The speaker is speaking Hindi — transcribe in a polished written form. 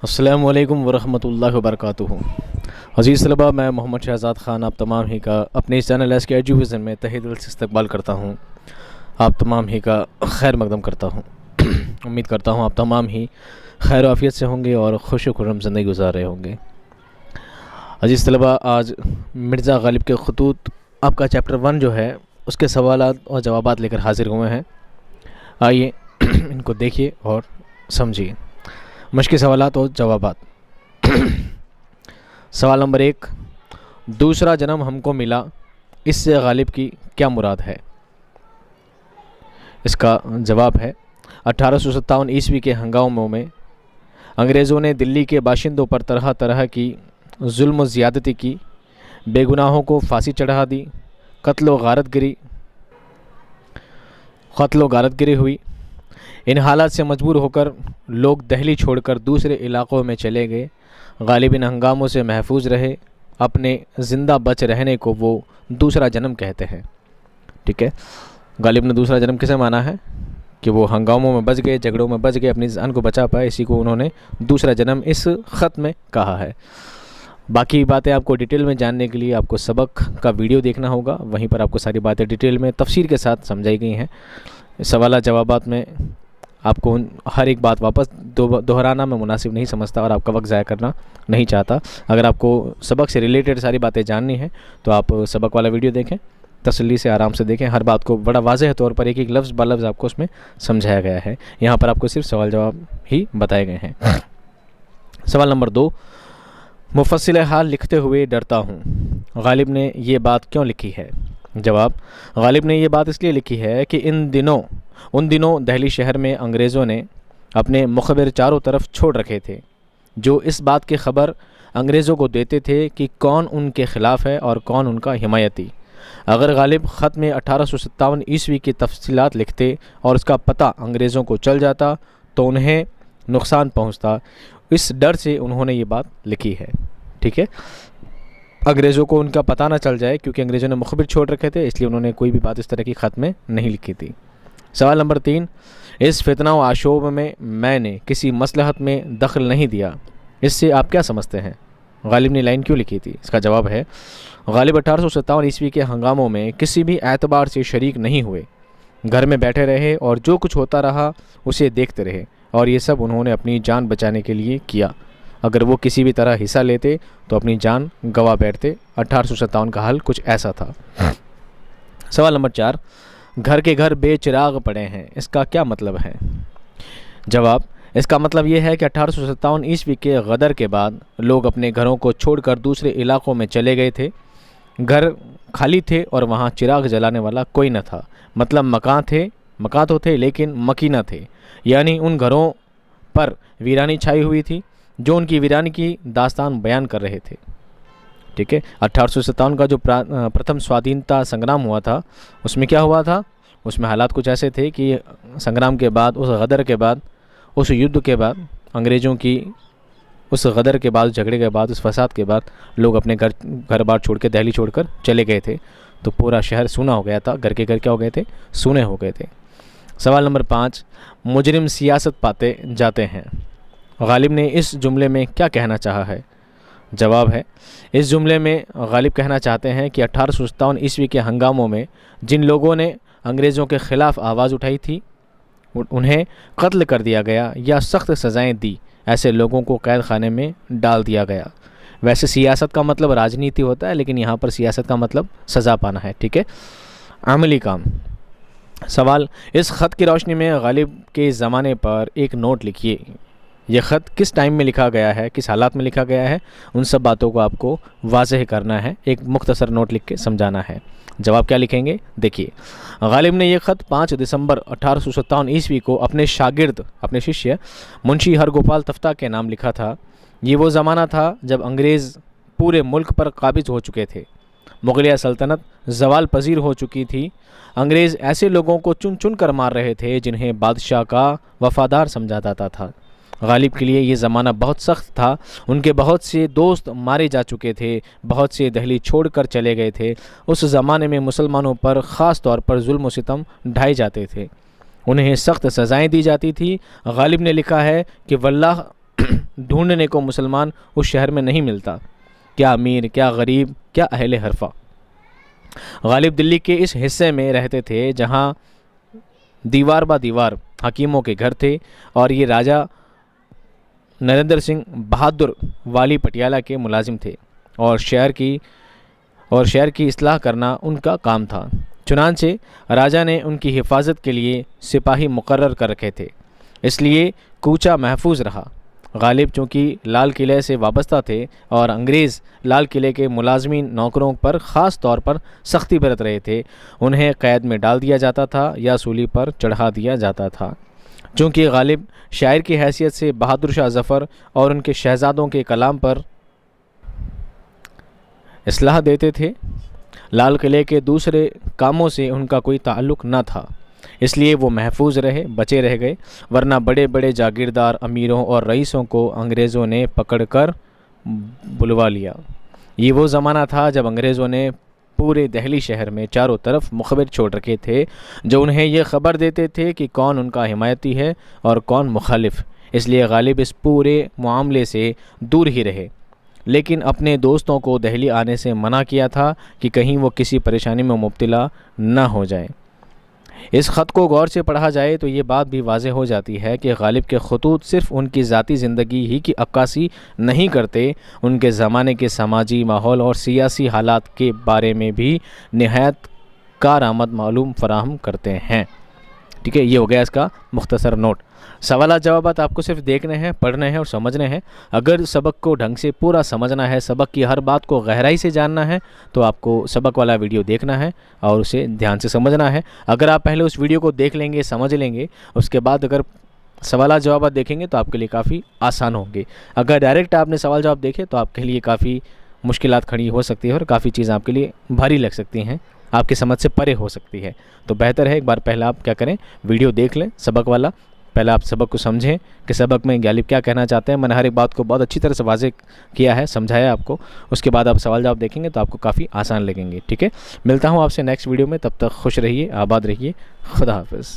अस्सलामु अलैकुम वरहमतुल्लाहि वबरकातुहू। अज़ीज़ तलबा, मैं मोहम्मद शहज़ाद ख़ान आप तमाम ही का अपने इस चैनल एस के एजुकेशन में तहे दिल से इस्तकबाल करता हूँ। आप तमाम ही का खैर मकदम करता हूँ। उम्मीद करता हूँ आप तमाम ही खैर आफ़ियत से होंगे और खुश खुर्रम ज़िंदगी गुजार रहे होंगे। अज़ीज़ तलबा, आज मिर्ज़ा गालिब के ख़ुतूत आपका चैप्टर 1 जो है उसके सवालात और जवाबात लेकर हाज़िर हुए हैं। आइए इनको देखिए और समझिए। मुश्किल सवालात और जवाबात। सवाल नंबर 1, दूसरा जन्म हमको मिला, इससे गालिब की क्या मुराद है? इसका जवाब है 1857 ईस्वी के हंगामों में अंग्रेज़ों ने दिल्ली के बाशिंदों पर तरह तरह की जुल्म व ज़्यादती की, बेगुनाहों को फांसी चढ़ा दी, कत्ल व गारतगिरी हुई। इन हालात से मजबूर होकर लोग दिल्ली छोड़कर दूसरे इलाक़ों में चले गए। गालिब इन हंगामों से महफूज रहे। अपने ज़िंदा बच रहने को वो दूसरा जन्म कहते हैं। ठीक है, गालिब ने दूसरा जन्म किसे माना है कि वो हंगामों में बच गए, झगड़ों में बच गए, अपनी जान को बचा पाए, इसी को उन्होंने दूसरा जन्म इस ख़त में कहा है। बाकी बातें आपको डिटेल में जानने के लिए आपको सबक का वीडियो देखना होगा, वहीं पर आपको सारी बातें डिटेल में तफसीर के साथ समझाई गई हैं। सवाल जवाबात में आपको हर एक बात वापस दोहराना मैं मुनासिब नहीं समझता और आपका वक्त ज़ाया करना नहीं चाहता। अगर आपको सबक से रिलेटेड सारी बातें जाननी हैं तो आप सबक वाला वीडियो देखें, तसल्ली से आराम से देखें। हर बात को बड़ा वाज़ेह तौर पर एक एक लफ्ज़ ब लफ्ज़ आपको उसमें समझाया गया है। यहाँ पर आपको सिर्फ सवाल जवाब ही बताए गए हैं। सवाल नंबर 2, मुफस्सिल हाल लिखते हुए डरता हूँ, गालिब ने ये बात क्यों लिखी है? जवाब, गालिब ने ये बात इसलिए लिखी है कि उन दिनों दिल्ली शहर में अंग्रेज़ों ने अपने मुखबिर चारों तरफ छोड़ रखे थे, जो इस बात की ख़बर अंग्रेज़ों को देते थे कि कौन उनके ख़िलाफ़ है और कौन उनका हिमायती। अगर गालिब ख़त में 1857 ईस्वी की तफसीलात लिखते और उसका पता अंग्रेज़ों को चल जाता तो उन्हें नुकसान पहुँचता। इस डर से उन्होंने ये बात लिखी है। ठीक है, अंग्रेज़ों को उनका पता ना चल जाए, क्योंकि अंग्रेज़ों ने मुखबिर छोड़ रखे थे, इसलिए उन्होंने कोई भी बात इस तरह की ख़त में नहीं लिखी थी। सवाल नंबर 3, इस फितना व आशोब में मैंने किसी मसलहत में दखल नहीं दिया, इससे आप क्या समझते हैं? गालिब ने लाइन क्यों लिखी थी? इसका जवाब है, गालिब 1857 ईस्वी के हंगामों में किसी भी एतबार से शरीक नहीं हुए, घर में बैठे रहे और जो कुछ होता रहा उसे देखते रहे, और ये सब उन्होंने अपनी जान बचाने के लिए किया। अगर वो किसी भी तरह हिस्सा लेते तो अपनी जान गंवा बैठते। 1857 का हाल कुछ ऐसा था। सवाल नंबर 4, घर के घर बेचिराग पड़े हैं, इसका क्या मतलब है? जवाब, इसका मतलब ये है कि 1857 ईस्वी के गदर के बाद लोग अपने घरों को छोड़कर दूसरे इलाक़ों में चले गए थे। घर खाली थे और वहाँ चिराग जलाने वाला कोई न था। मतलब मकान तो थे लेकिन मकी न थे, यानी उन घरों पर वीरानी छाई हुई थी जो उनकी वीरानी की दास्तान बयान कर रहे थे। ठीक है, 1857 का जो प्रथम स्वाधीनता संग्राम हुआ था उसमें क्या हुआ था? उसमें हालात कुछ ऐसे थे कि संग्राम के बाद, उस गदर के बाद, उस युद्ध के बाद, अंग्रेज़ों की उस गदर के बाद, झगड़े के बाद, उस फसाद के बाद लोग अपने घर बार छोड़ के दिल्ली छोड़कर चले गए थे, तो पूरा शहर सूना हो गया था। घर के घर क्या हो गए थे? सूने हो गए थे। सवाल नंबर 5, मुजरिम सियासत पाते जाते हैं, गालिब ने इस जुमले में क्या कहना चाहा है? जवाब है, इस जुमले में गालिब कहना चाहते हैं कि 1857 ईस्वी के हंगामों में जिन लोगों ने अंग्रेज़ों के ख़िलाफ़ आवाज़ उठाई थी उन्हें कत्ल कर दिया गया या सख्त सज़ाएं दी। ऐसे लोगों को कैद खाने में डाल दिया गया। वैसे सियासत का मतलब राजनीति होता है, लेकिन यहाँ पर सियासत का मतलब सज़ा पाना है। ठीक है, अमली काम। सवाल, इस ख़त की रोशनी में गालिब के ज़माने पर एक नोट लिखिए। यह ख़त किस टाइम में लिखा गया है, किस हालात में लिखा गया है, उन सब बातों को आपको वाज़ेह करना है, एक मुख्तसर नोट लिख के समझाना है। जवाब क्या लिखेंगे? देखिए, गालिब ने यह ख़त 5 दिसंबर 1857 ईस्वी को अपने शागिर्द, अपने शिष्य मुंशी हरगोपाल तफ्ता के नाम लिखा था। ये वो ज़माना था जब अंग्रेज़ पूरे मुल्क पर काबिज़ हो चुके थे। मुग़लिया सल्तनत ज़वाल पजीर हो चुकी थी। अंग्रेज़ ऐसे लोगों को चुन चुन कर मार रहे थे जिन्हें बादशाह का वफ़ादार समझा जाता था। गालिब के लिए ये ज़माना बहुत सख्त था। उनके बहुत से दोस्त मारे जा चुके थे, बहुत से दिल्ली छोड़कर चले गए थे। उस ज़माने में मुसलमानों पर ख़ास तौर पर जुल्म व सितम ढाए जाते थे, उन्हें सख्त सज़ाएं दी जाती थी। गालिब ने लिखा है कि वल्लाह ढूंढने को मुसलमान उस शहर में नहीं मिलता, क्या अमीर, क्या गरीब, क्या अहले हरफा। गालिब दिल्ली के इस हिस्से में रहते थे जहाँ दीवार बा दीवार हकीमों के घर थे, और ये राजा नरेंद्र सिंह बहादुर वाली पटियाला के मुलाजिम थे, और शहर की इस्लाह करना उनका काम था। चुनांचे राजा ने उनकी हिफाजत के लिए सिपाही मुकर्रर कर रखे थे, इसलिए कूचा महफूज रहा। गालिब चूँकि लाल किले से वाबस्ता थे और अंग्रेज़ लाल किले के मुलाजमीन नौकरों पर ख़ास तौर पर सख्ती बरत रहे थे, उन्हें कैद में डाल दिया जाता था या सूली पर चढ़ा दिया जाता था। चूँकि गालिब शायर की हैसियत से बहादुर शाह ज़फ़र और उनके शहज़ादों के कलाम पर इस्लाह देते थे, लाल किले के दूसरे कामों से उनका कोई ताल्लुक़ न था, इसलिए वो महफूज रहे, बचे रह गए। वरना बड़े बड़े जागीरदार अमीरों और रईसों को अंग्रेज़ों ने पकड़कर बुलवा लिया। ये वो ज़माना था जब अंग्रेज़ों ने पूरे दिल्ली शहर में चारों तरफ मुखबिर छोड़ रखे थे, जो उन्हें यह ख़बर देते थे कि कौन उनका हिमायती है और कौन मुखालिफ। इसलिए गालिब इस पूरे मामले से दूर ही रहे, लेकिन अपने दोस्तों को दिल्ली आने से मना किया था कि कहीं वो किसी परेशानी में मुब्तला न हो जाए। इस ख़त को गौर से पढ़ा जाए तो ये बात भी वाज़ेह हो जाती है कि गालिब के ख़ुतूत सिर्फ़ उनकी ज़ाती ज़िंदगी ही की अक्कासी नहीं करते, उनके ज़माने के समाजी माहौल और सियासी हालात के बारे में भी निहायत कारआमद मालूम फ़राहम करते हैं। ठीक है, ये हो गया इसका मुख्तसर नोट। सवालात जवाबात आपको सिर्फ देखने हैं, पढ़ने हैं और समझने हैं। अगर सबक को ढंग से पूरा समझना है, सबक की हर बात को गहराई से जानना है, तो आपको सबक वाला वीडियो देखना है और उसे ध्यान से समझना है। अगर आप पहले उस वीडियो को देख लेंगे, समझ लेंगे, उसके बाद अगर सवालात जवाबात देखेंगे तो आपके लिए काफ़ी आसान होंगे। अगर डायरेक्ट आपने सवाल जवाब देखे तो आपके लिए काफ़ी मुश्किलात खड़ी हो सकती है और काफ़ी चीज़ें आपके लिए भारी लग सकती हैं, आपकी समझ से परे हो सकती है। तो बेहतर है एक बार पहले आप क्या करें, वीडियो देख लें सबक वाला, पहले आप सबक को समझें कि सबक में गालिब क्या कहना चाहते हैं। मैंने हर एक बात को बहुत अच्छी तरह से वाज़ेह किया है, समझाया आपको। उसके बाद आप सवाल जवाब देखेंगे तो आपको काफ़ी आसान लगेंगे। ठीक है, मिलता हूँ आपसे नेक्स्ट वीडियो में, तब तक खुश रहिए, आबाद रहिए, खुदा हाफिज़।